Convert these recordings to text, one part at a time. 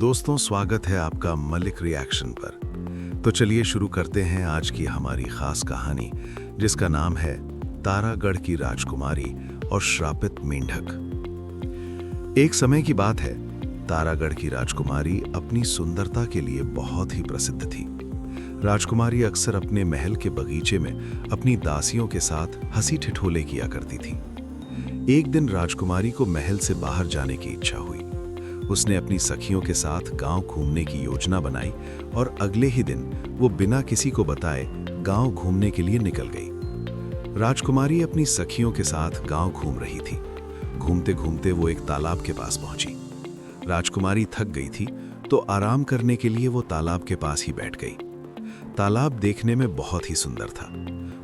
दोस्तों, स्वागत है आपका मलिक रिएक्शन पर। तो चलिए शुरू करते हैं आज की हमारी खास कहानी, जिसका नाम है तारागढ़ की राजकुमारी और श्रापित मेंढक। एक समय की बात है, तारागढ़ की राजकुमारी अपनी सुंदरता के लिए बहुत ही प्रसिद्ध थी। राजकुमारी अक्सर अपने महल के बगीचे में अपनी दासियों के साथ हंसी ठिठोले किया करती थी। एक दिन राजकुमारी को महल से बाहर जाने की इच्छा हुई। उसने अपनी सखियों के साथ गांव घूमने की योजना बनाई और अगले ही दिन वो बिना किसी को बताए गांव घूमने के लिए निकल गई। राजकुमारी अपनी सखियों के साथ गांव घूम रही थी। घूमते घूमते वो एक तालाब के पास पहुंची। राजकुमारी थक गई थी तो आराम करने के लिए वो तालाब के पास ही बैठ गई। तालाब देखने में बहुत ही सुंदर था।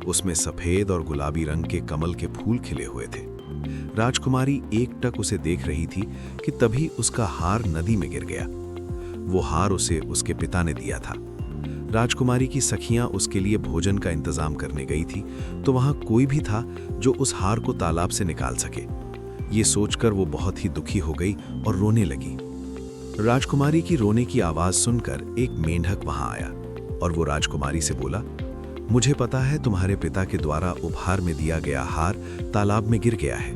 उसमें सफेद और गुलाबी रंग के कमल के फूल खिले हुए थे। राजकुमारी एकटक उसे देख रही थी कि तभी उसका हार नदी में गिर गया। वो हार उसे उसके पिता ने दिया था। राजकुमारी की सखियां उसके लिए भोजन का इंतजाम करने गई थी, तो वहां कोई भी था जो उस हार को तालाब से निकाल सके। ये सोचकर वो बहुत ही दुखी हो गई और रोने लगी। राजकुमारी की रोने की आवाज सुनकर एक मेंढक वहां आया और वो राजकुमारी से बोला, मुझे पता है तुम्हारे पिता के द्वारा उपहार में दिया गया हार तालाब में गिर गया है।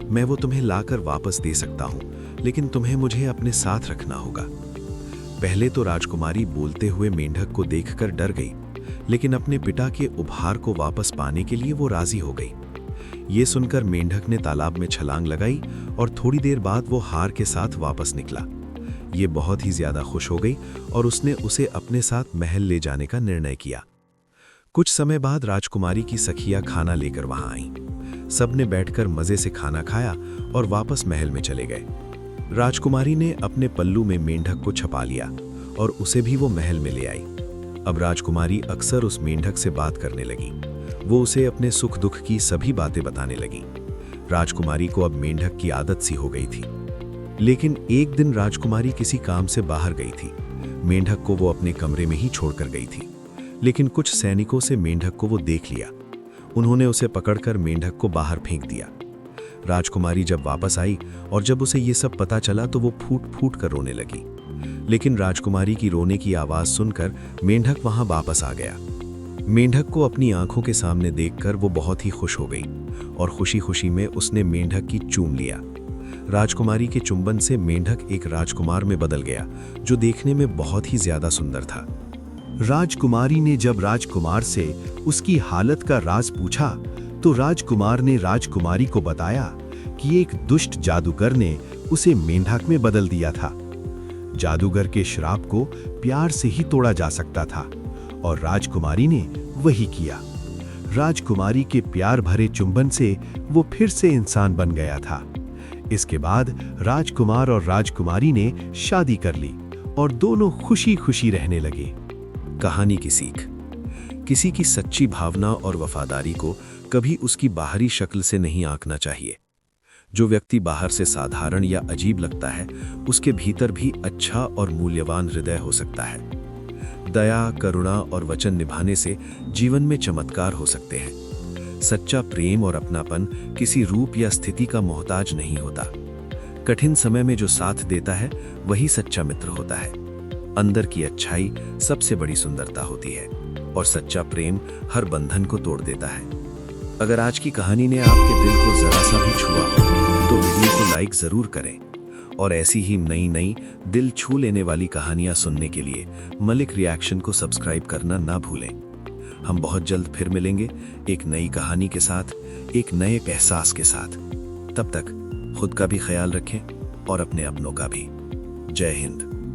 मैं वो तुम्हें लाकर वापस दे सकता हूँ, लेकिन तुम्हें मुझे अपने साथ रखना होगा। पहले तो राजकुमारी बोलते हुए मेंढक को देखकर डर गई, लेकिन अपने पिता के उपहार को वापस पाने के लिए वो राजी हो गई। ये सुनकर मेंढक ने तालाब में छलांग लगाई और थोड़ी देर बाद वो हार के साथ वापस निकला। ये बहुत ही ज्यादा खुश हो गई और उसने उसे अपने साथ महल ले जाने का निर्णय किया। कुछ समय बाद राजकुमारी की सखियां खाना लेकर वहां आईं। सबने बैठकर मजे से खाना खाया और वापस महल में चले गए। राजकुमारी ने अपने पल्लू में मेंढक को छपा लिया और उसे भी वो महल में ले आई। अब राजकुमारी अक्सर उस मेंढक से बात करने लगी। वो उसे अपने सुख दुख की सभी बातें बताने लगी। राजकुमारी को अब मेंढक की आदत सी हो गई थी। लेकिन एक दिन राजकुमारी किसी काम से बाहर गई थी। मेंढक को वो अपने कमरे में ही छोड़कर गई थी, लेकिन कुछ सैनिकों से मेंढक को वो देख लिया। उन्होंने उसे पकड़कर मेंढक को बाहर फेंक दिया। राजकुमारी जब वापस आई और जब उसे ये सब पता चला तो वो फूट फूट कर रोने लगी। लेकिन राजकुमारी की रोने की आवाज सुनकर मेंढक वहां वापस आ गया। मेंढक को अपनी आंखों के सामने देखकर वो बहुत ही खुश हो गई और खुशी खुशी में उसने मेंढक की चूम लिया। राजकुमारी के चुंबन से मेंढक एक राजकुमार में बदल गया, जो देखने में बहुत ही ज्यादा सुंदर था। राजकुमारी ने जब राजकुमार से उसकी हालत का राज पूछा, तो राजकुमार ने राजकुमारी को बताया कि एक दुष्ट जादूगर ने उसे मेंढक में बदल दिया था। जादूगर के श्राप को प्यार से ही तोड़ा जा सकता था और राजकुमारी ने वही किया। राजकुमारी के प्यार भरे चुंबन से वो फिर से इंसान बन गया था। इसके बाद राजकुमार और राजकुमारी ने शादी कर ली और दोनों खुशी खुशी रहने लगे। कहानी की सीख। किसी की सच्ची भावना और वफादारी को कभी उसकी बाहरी शक्ल से नहीं आंकना चाहिए। जो व्यक्ति बाहर से साधारण या अजीब लगता है, उसके भीतर भी अच्छा और मूल्यवान हृदय हो सकता है। दया, करुणा और वचन निभाने से जीवन में चमत्कार हो सकते हैं। सच्चा प्रेम और अपनापन किसी रूप या स्थिति का मोहताज नहीं होता। कठिन समय में जो साथ देता है वही सच्चा मित्र होता है। अंदर की अच्छाई सबसे बड़ी सुंदरता होती है और सच्चा प्रेम हर बंधन को तोड़ देता है। अगर आज की कहानी ने आपके दिल को जरा सा भी छुआ हो तो वीडियो को लाइक जरूर करें और ऐसी ही नई नई दिल छू लेने वाली कहानियां सुनने के लिए मलिक रिएक्शन को सब्सक्राइब करना ना भूलें। हम बहुत जल्द फिर मिलेंगे एक नई कहानी के साथ, एक नए एहसास के साथ। तब तक खुद का भी ख्याल रखें और अपने अपनों का भी। जय हिंद।